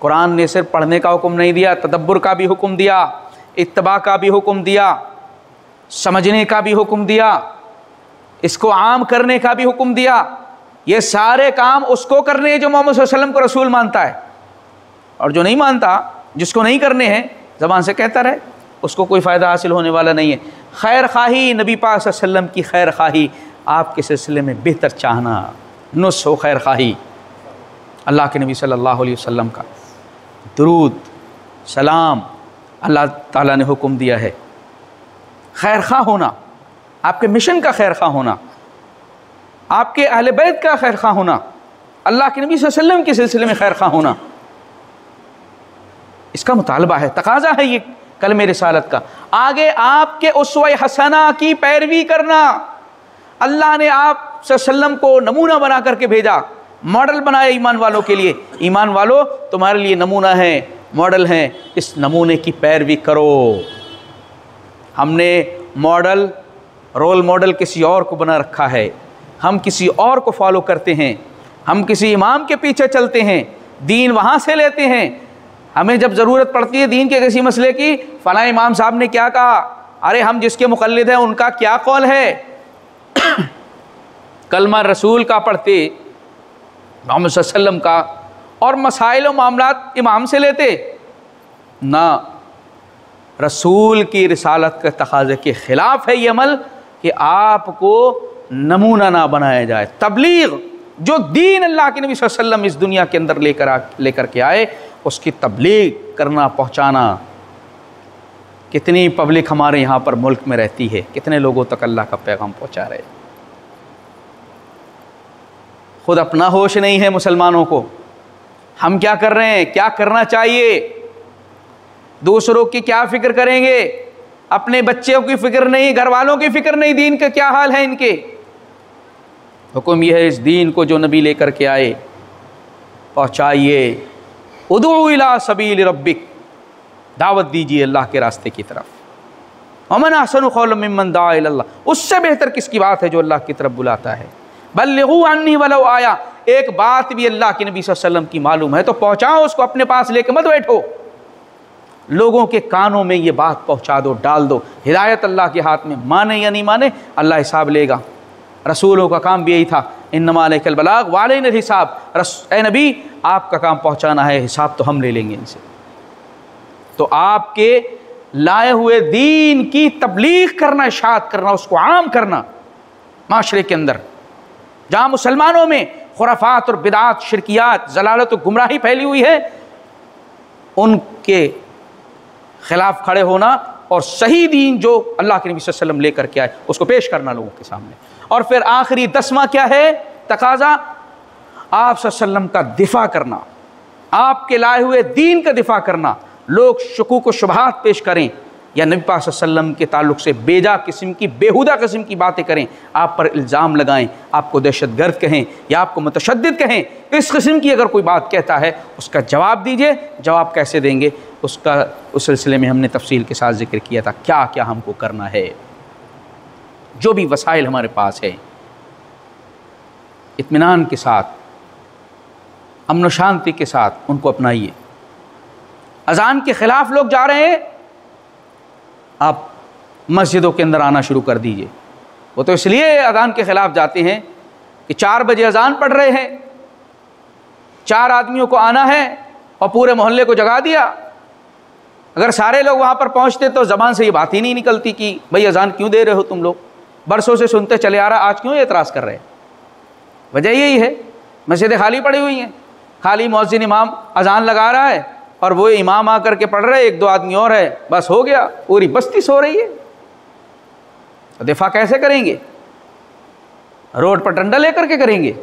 कुरान ने सिर्फ पढ़ने का हुक्म नहीं दिया, तदब्बर का भी हुक्म दिया, इत्तबा का भी हुक्म दिया, समझने का भी हुक्म दिया, इसको आम करने का भी हुक्म दिया। ये सारे काम उसको करने हैं जो मोहम्मद सल्लल्लाहु अलैहि वसल्लम को रसूल मानता है। और जो नहीं मानता, जिसको नहीं करने हैं, ज़बान से कहता रहे, उसको कोई फ़ायदा हासिल होने वाला नहीं है। खैर खाही, नबी पाक सल्लल्लाहु अलैहि वसल्लम की खैर खाही, आपके सिलसिले में बेहतर चाहना, नुस्ख़ हो खैर खाही। अल्लाह के नबी सल्लल्लाहु अलैहि वसल्लम का दुरूद सलाम अल्लाह ताला ने हुक्म दिया है। खैर खा होना, आपके मिशन का खैर खा होना, आपके अहले बैत का खैर खा होना, अल्लाह के नबी सल्लल्लाहु अलैहि वसल्लम के सिलसिले में खैर खा होना, इसका मुतालबा है, तकाजा है ये कलमे रिसालत का। आगे आपके उस्वे हसना की पैरवी करना। अल्लाह ने आप सल्लल्लाहु अलैहि वसल्लम को नमूना बना करके भेजा, मॉडल बनाया ईमान वालों के लिए। ईमान वालों, तुम्हारे लिए नमूना है, मॉडल हैं, इस नमूने की पैरवी करो। हमने मॉडल, रोल मॉडल किसी और को बना रखा है, हम किसी और को फॉलो करते हैं, हम किसी इमाम के पीछे चलते हैं, दीन वहाँ से लेते हैं। हमें जब ज़रूरत पड़ती है दीन के किसी मसले की, फ़लाँ इमाम साहब ने क्या कहा, अरे हम जिसके मुक़ल्लिद हैं उनका क्या कौल है। कलमा रसूल का पढ़ते, मोहम्मद सल्लल्लाहु अलैहि वसल्लम का, और मसाइल व मामलात इमाम से लेते ना। रसूल की रिसालत के तकाज़े के ख़िलाफ़ है ये अमल कि आपको नमूना ना बनाया जाए। तबलीग, जो दीन अल्लाह के नबी सल्लल्लाहु अलैहि वसल्लम इस दुनिया के अंदर लेकर के आए, उसकी तबलीग करना, पहुँचाना। कितनी पब्लिक हमारे यहाँ पर मुल्क में रहती है, कितने लोगों तक अल्लाह का पैगाम पहुँचा रहे, खुद अपना होश नहीं है मुसलमानों को। हम क्या कर रहे हैं, क्या करना चाहिए, दूसरों की क्या फ़िक्र करेंगे, अपने बच्चों की फ़िक्र नहीं, घर वालों की फ़िक्र नहीं, दीन का क्या हाल है इनके। हुक्म यह है, इस दीन को जो नबी लेकर के आए पहुँचाइए। उदू इला सबील रब्बिक, दावत दीजिए अल्लाह के रास्ते की तरफ। वमन अहसनु क़ौलन मिम्मन दआ इलल्लाह, उससे बेहतर किसकी बात है जो अल्लाह की तरफ बुलाता है। बल्लिगू अन्नी वलौ आया, एक बात भी अल्लाह के नबी सल्लल्लाहु अलैहि वसल्लम की मालूम है तो पहुँचाओ उसको, अपने पास लेके मत बैठो, लोगों के कानों में ये बात पहुँचा दो, डाल दो। हिदायत अल्लाह के हाथ में, माने या नहीं माने अल्लाह हिसाब लेगा। रसूलों का काम भी यही था, इन्नमा अलैकल बलाग व अलैना हिसाब। ए नबी, आपका काम पहुँचाना है, हिसाब तो हम ले लेंगे इनसे। तो आपके लाए हुए दीन की तबलीग करना, इशाअत करना, उसको आम करना माशरे के अंदर, जहाँ मुसलमानों में खुराफात और बिदात, शिरकियात, जलालत और गुमराही फैली हुई है, उनके ख़िलाफ़ खड़े होना और सही दीन जो अल्लाह के नबी सल्लल्लाहु अलैहि वसल्लम लेकर के आए उसको पेश करना लोगों के सामने। और फिर आखिरी 10वां क्या है तकाजा, आप सल्लल्लाहु अलैहि वसल्लम का दिफा करना, आपके लाए हुए दीन का दिफा करना। लोग शुकूक व शुबहात पेश करें या नबी पाक सल्लल्लाहु अलैहि वसल्लम के ताल्लुक से बेजा किस्म की बेहुदा किस्म की बातें करें, आप पर इल्ज़ाम लगाएं, आपको दहशतगर्द कहें या आपको मुतशद्दिद कहें, तो इस किस्म की अगर कोई बात कहता है उसका जवाब दीजिए। जवाब कैसे देंगे उसका उस सिलसिले में हमने तफसील के साथ जिक्र किया था, क्या क्या हमको करना है। जो भी वसाइल हमारे पास है इत्मीनान के साथ, अमन शांति के साथ उनको अपनाइए। अजान के ख़िलाफ़ लोग जा रहे हैं, आप मस्जिदों के अंदर आना शुरू कर दीजिए। वो तो इसलिए अजान के ख़िलाफ़ जाते हैं कि 4 बजे अजान पढ़ रहे हैं, 4 आदमियों को आना है और पूरे मोहल्ले को जगा दिया। अगर सारे लोग वहाँ पर पहुँचते तो ज़बान से ये बात ही नहीं निकलती कि भाई अजान क्यों दे रहे हो तुम लोग, बरसों से सुनते चले आ रहा, आज क्यों एतराज़ कर रहे हैं। वजह यही है, मस्जिदें खाली पड़ी हुई हैं, खाली मुअज्जिन इमाम अजान लगा रहा है और वो इमाम आकर के पढ़ रहे, 1-2 आदमी और है, बस हो गया, पूरी बस्ती सो रही है। तो दिफा कैसे करेंगे? रोड पर डंडा लेकर के करेंगे?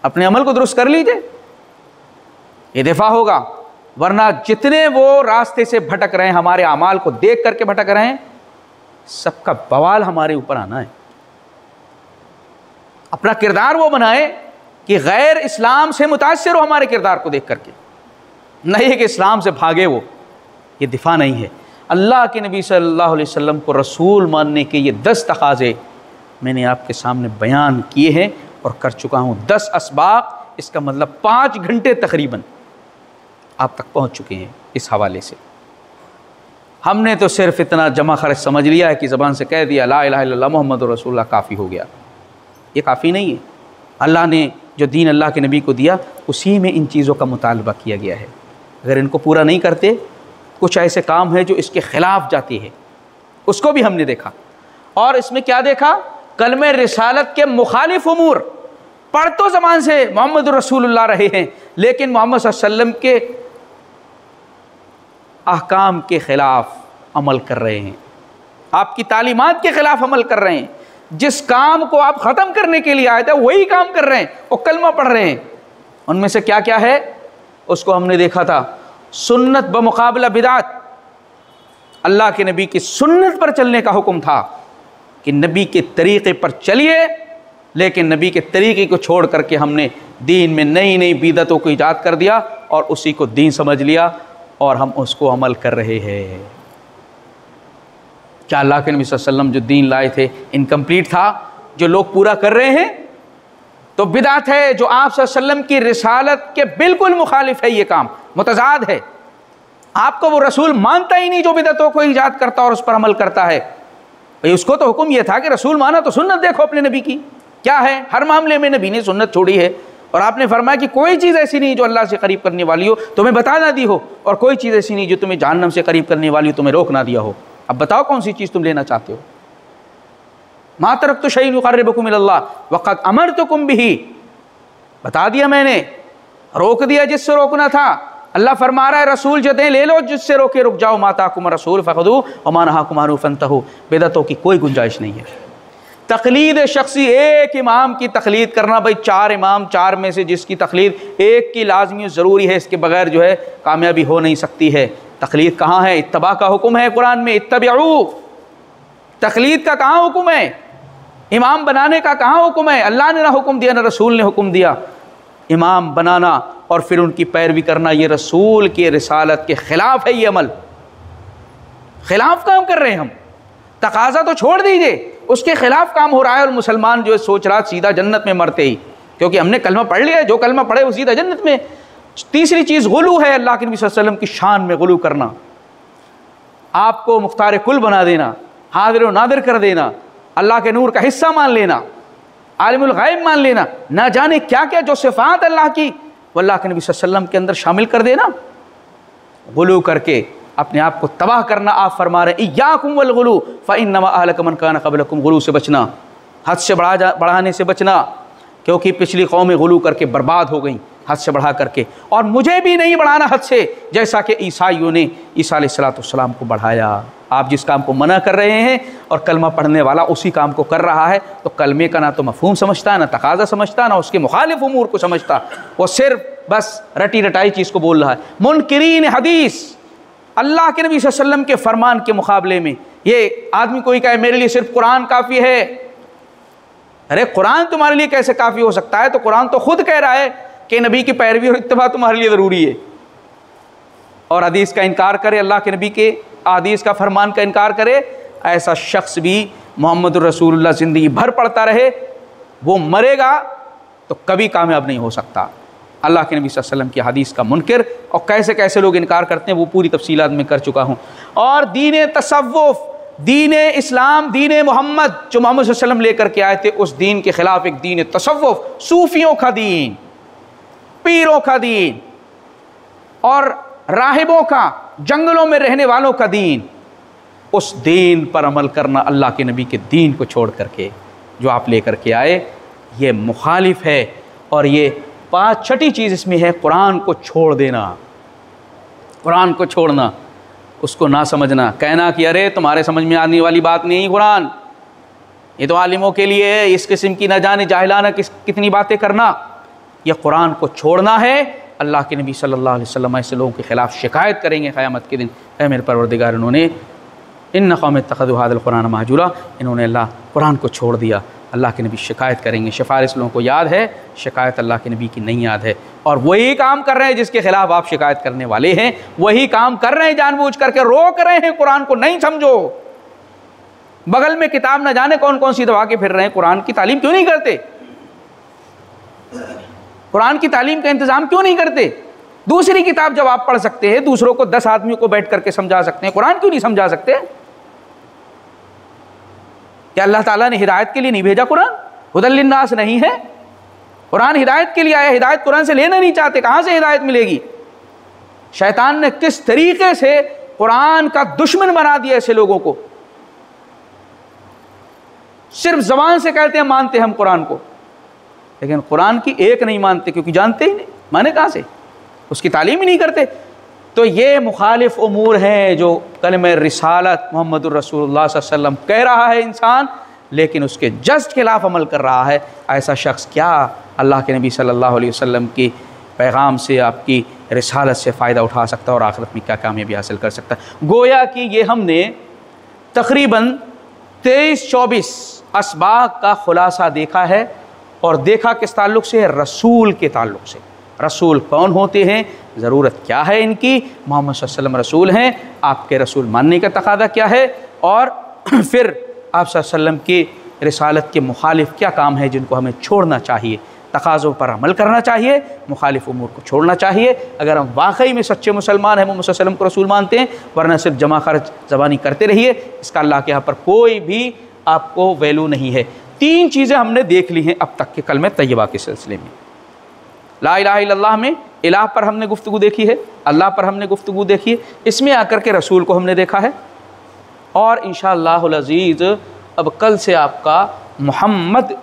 अपने अमल को दुरुस्त कर लीजिए, ये दिफा होगा। वरना जितने वो रास्ते से भटक रहे हैं, हमारे अमाल को देख करके भटक रहे हैं, सबका बवाल हमारे ऊपर आना है। अपना किरदार वो बनाए कि गैर इस्लाम से मुतासिर हो हमारे किरदार को देख करके, नहीं कि इस्लाम से भागे वो। ये दिफा नहीं है। अल्लाह के नबी सल्लल्लाहु अलैहि वसल्लम को रसूल मानने के ये 10 तकाज़े मैंने आपके सामने बयान किए हैं और कर चुका हूँ। 10 असबाब, इसका मतलब 5 घंटे तकरीबन आप तक पहुँच चुके हैं। इस हवाले से हमने तो सिर्फ इतना जमा खर्च समझ लिया है कि ज़बान से कह दिया ला इलाहा इल्लल्लाह मुहम्मदुर रसूलुल्लाह, काफ़ी हो गया। ये काफ़ी नहीं है। अल्लाह ने जो दीन अल्लाह के नबी को दिया उसी में इन चीज़ों का मुतालबा किया गया है। अगर इनको पूरा नहीं करते, कुछ ऐसे काम है जो इसके ख़िलाफ़ जाती है, उसको भी हमने देखा। और इसमें क्या देखा? कलमे रिसालत के मुखालिफ उमूर। पढ़ तो ज़बान से मोहम्मद रसूलुल्लाह रहे हैं, लेकिन मोहम्मद सल्लल्लाहु अलैहि वसल्लम के अहकाम के ख़िलाफ़ अमल कर रहे हैं, आपकी तालीमात के ख़िलाफ़ अमल कर रहे हैं। जिस काम को आप ख़त्म करने के लिए आए थे वही काम कर रहे हैं, वो कलमा पढ़ रहे हैं। उनमें से क्या क्या है उसको हमने देखा था। सुन्नत बमुकाबला बिदात, अल्लाह के नबी की सुन्नत पर चलने का हुक्म था कि नबी के तरीक़े पर चलिए, लेकिन नबी के तरीक़े को छोड़ करके हमने दीन में नई नई बिदअतों को ईजाद कर दिया और उसी को दीन समझ लिया और हम उसको अमल कर रहे हैं। क्या अल्लाह के नबी सल्लल्लाहु अलैहि वसल्लम जो दीन लाए थे इनकम्प्लीट था? जो लोग पूरा कर रहे हैं तो बिदात है। जो आप सल्लल्लाहु अलैहि वसल्लम की रिसालत के बिल्कुल मुखालिफ है, ये काम मुतज़ाद है। आपको वो रसूल मानता ही नहीं जो बिदअतों को ईजाद करता और उस पर अमल करता है। भाई उसको तो हुक्म यह था कि रसूल माना तो सुन्नत देखो अपने नबी की क्या है। हर मामले में नबी ने सुन्नत छोड़ी है और आपने फरमाया कि कोई चीज़ ऐसी नहीं जो अल्लाह से करीब करने वाली हो तुम्हें बता ना दी हो, और कोई चीज़ ऐसी नहीं जो तुम्हें जहन्नम से करीब करने वाली हो तुम्हें रोक ना दिया हो। अब बताओ कौन सी चीज़ तुम लेना चाहते हो? मा तरक्तु शैअन युक़र्रिबुकुम इलल्लाह वक़द अमरतुकुम बिही, बता दिया मैंने, रोक दिया जिससे रोकना था। अल्लाह फरमा रहा है रसूल जो दें ले लो, जिससे रोके रुक जाओ। मा ताकुम रसूल फ़ख़ुज़ू व मा नहाकुम अन्हु फ़ंतहू। बिदअतों की कोई गुंजाइश नहीं है। तक़लीद शख्सी, एक इमाम की तक़लीद करना, भाई 4 इमाम 4 में से जिसकी तक़लीद एक की लाजमी ज़रूरी है, इसके बगैर जो है कामयाबी हो नहीं सकती है। तक़लीद कहाँ है? इत्तबा का हुक्म है कुरान में, इत्तबिऊ। तक़लीद का कहाँ हुक्म है? इमाम बनाने का कहाँ हुक्म है? अल्लाह ने ना हुक्म दिया ना रसूल ने हुक्म दिया। इमाम बनाना और फिर उनकी पैरवी करना, ये रसूल के रिसालत के ख़िलाफ़ है। ये अमल ख़िलाफ़ काम कर रहे हैं हम। तकाज़ा तो छोड़ दीजिए, उसके ख़िलाफ़ काम हो रहा है। और मुसलमान जो है सोच रहा सीधा जन्नत में मरते ही, क्योंकि हमने कलमा पढ़ लिया है, जो कलमा पढ़े वो सीधा जन्नत में। तीसरी चीज़ गुलू है, अल्लाह के नबी सल्लल्लाहु अलैहि वसल्लम की शान में गुलू करना, आपको मुख्तार कुल बना देना, हाज़िर व नादिर कर देना, अल्लाह के नूर का हिस्सा मान लेना, आलिमुल गैब मान लेना, ना जाने क्या क्या जो सिफ़ात अल्लाह की वो अल्लाह के नबी सल्लल्लाहु अलैहि वसल्लम के अंदर शामिल कर देना। गुलू करके अपने आप को तबाह करना। आप फरमा रहे हैं इय्याकुम वल गुलू फ़इन्नमा अहलका मन कान क़ब्लकुम। गुलू से बचना, हद से बढ़ाने से बचना, क्योंकि पिछली कौमें गुलू करके बर्बाद हो गई। हद से बढ़ा करके, और मुझे भी नहीं बढ़ाना हद से, जैसा कि ईसाइयों ने ईसा अलैहिस्सलाम को बढ़ाया। आप जिस काम को मना कर रहे हैं और कलमा पढ़ने वाला उसी काम को कर रहा है, तो कलमे का ना तो मफहूम समझता, ना तकाजा समझता, ना उसके मुखालिफ उमूर को समझता, वो सिर्फ बस रटी रटाई चीज़ को बोल रहा है। मुनकिरीन हदीस, अल्लाह के नबी सल्लल्लाहु अलैहि वसल्लम के फरमान के मुकाबले में ये आदमी कोई कहे मेरे लिए सिर्फ कुरान काफ़ी है। अरे कुरान तुम्हारे लिए कैसे काफ़ी हो सकता है? तो कुरान तो खुद कह रहा है कि नबी की पैरवी और इत्तिबा तुम्हारे लिए ज़रूरी है। और हदीस का इनकार करे, अल्लाह के नबी के हदीस का फरमान का इनकार करे, ऐसा शख्स भी मोहम्मद रसूलुल्लाह ज़िंदगी भर पढ़ता रहे, वो मरेगा तो कभी कामयाब नहीं हो सकता। अल्लाह के नबी सल्लल्लाहु अलैहि वसल्लम की हदीस का मुनकिर और कैसे कैसे लोग इनकार करते हैं वो पूरी तफसीलात में कर चुका हूँ। और दीन तसव्वुफ़, दीन इस्लाम, दीन मोहम्मद जो मोहम्मद सल्लल्लाहु अलैहि वसल्लम लेकर के आए थे, उस दीन के ख़िलाफ़ एक दीन तसव्वुफ़, सूफ़ियों का दीन, पीरों का दीन और राहिबों का, जंगलों में रहने वालों का दीन, उस दीन पर अमल करना अल्लाह के नबी के दीन को छोड़ करके जो आप लेकर के आए, ये मुखालिफ है। और ये छठी चीज़ इसमें है कुरान को छोड़ देना, कुरान को छोड़ना, उसको ना समझना, कहना कि अरे तुम्हारे समझ में आने वाली बात नहीं कुरान, ये तो आलिमों के लिए है, इस किस्म की न जाने जाहिलाना कितनी बातें करना। यह कुरान को छोड़ना है। अल्लाह के नबी सल्लल्लाहु अलैहि वसल्लम ऐसे लोगों के ख़िलाफ़ शिकायत करेंगे क़यामत के दिन, है मेरे परवरदिगार, इन्होंने इन कौम इत्तख़ज़ू हाज़ल कुरान महजूरा, इन्होंने अल्लाह कुरान को छोड़ दिया। अल्लाह के नबी शिकायत करेंगे। सिफारिश लोगों को याद है, शिकायत अल्लाह के नबी की नहीं याद है। और वही काम कर रहे हैं जिसके खिलाफ आप शिकायत करने वाले हैं, वही काम कर रहे हैं, जानबूझ करके रोक रहे हैं कुरान को। नहीं समझो, बगल में किताब न जाने कौन कौन सी दबा के फिर रहे हैं, कुरान की तालीम क्यों नहीं करते? कुरान की तालीम का इंतज़ाम क्यों नहीं करते? दूसरी किताब जब आप पढ़ सकते हैं, दूसरों को 10 आदमियों को बैठ करके समझा सकते हैं, कुरान क्यों नहीं समझा सकते? क्या अल्लाह ताला ने हिदायत के लिए नहीं भेजा कुरान? हुदल लिन्नास नहीं है? कुरान हिदायत के लिए आया, हिदायत कुरान से लेना नहीं चाहते, कहाँ से हिदायत मिलेगी? शैतान ने किस तरीके से कुरान का दुश्मन बना दिया ऐसे लोगों को। सिर्फ ज़बान से कहते हैं मानते हम कुरान को, लेकिन कुरान की एक नहीं मानते, क्योंकि जानते ही नहीं, माने कहाँ से, उसकी तालीम ही नहीं करते। तो ये मुखालिफ उमूर हैं जो कलमे रिसालत मोहम्मदुर रसूलुल्लाह सल्लल्लाहु अलैहि वसल्लम कह रहा है इंसान, लेकिन उसके जस्ट खिलाफ अमल कर रहा है। ऐसा शख्स क्या अल्लाह के नबी सल्लल्लाहु अलैहि वसल्लम की पैगाम से, आपकी रिसालत से फ़ायदा उठा सकता है और आखिरत में क्या कामयाबी हासिल कर सकता है? गोया कि ये हमने तकरीबन 23-24 असबाब का खुलासा देखा है, और देखा किस ताल्लुक़ से? रसूल के ताल्लुक़ से। रसूल कौन होते हैं, ज़रूरत क्या है इनकी, मोहम्मद सल्लल्लाहु अलैहि वसल्लम रसूल हैं, आपके रसूल मानने का तकादा क्या है, और फिर आप सल्लल्लाहु अलैहि वसल्लम की रिसालत के मुखालिफ क्या काम है जिनको हमें छोड़ना चाहिए, तकाज़ों पर अमल करना चाहिए, मुखालिफ उमूर को छोड़ना चाहिए। अगर हम वाकई में सच्चे मुसलमान हैं, मोहम्मद सल्लल्लाहु अलैहि वसल्लम को रसूल मानते हैं, वरना सिर्फ जमा खर्च ज़बानी करते रहिए, इसका अल्लाह के यहाँ पर कोई भी आपको वैल्यू नहीं है। 3 चीज़ें हमने देख ली हैं अब तक के कलमे तैयबा के सिलसिले में। ला इलाहा इल्लल्लाह में इलाह पर हमने गुफ्तगू देखी है, अल्लाह पर हमने गुफ्तगू देखी है, इसमें आकर के रसूल को हमने देखा है, और इंशाअल्लाहुल अज़ीज़ अब कल से आपका मोहम्मद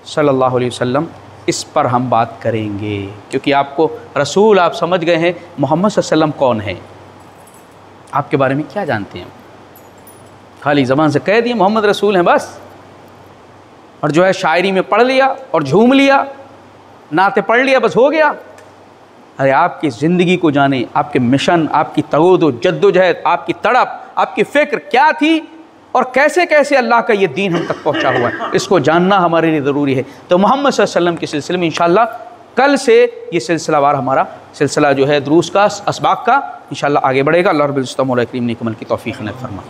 सल्लल्लाहु अलैहि वसल्लम, इस पर हम बात करेंगे, क्योंकि आपको रसूल आप समझ गए हैं, मोहम्मद सल्लल्लाहु अलैहि वसल्लम कौन है, आपके बारे में क्या जानते हैं? खाली ज़बान से कह दिए मोहम्मद रसूल हैं बस, और जो है शायरी में पढ़ लिया और झूम लिया, नाते पढ़ लिया, बस हो गया। अरे आपकी ज़िंदगी को जाने, आपके मिशन, आपकी तगोदो जद्दोजहद, आपकी तड़प, आपकी फ़िक्र क्या थी, और कैसे कैसे अल्लाह का ये दीन हम तक पहुँचा हुआ है, इसको जानना हमारे लिए ज़रूरी है। तो मोहम्मद सल्लल्लाहु अलैहि वसल्लम के सिलसिले में इंशाअल्लाह कल से ये सिलसिलावार हमारा सिलसिला जो है दुरूस का, असबाक का, इंशाअल्लाह आगे बढ़ेगा। अल्लाह रब्बुल इज़्ज़त मौला करीम ने कमल की तौफ़ीक़ ने फरमा।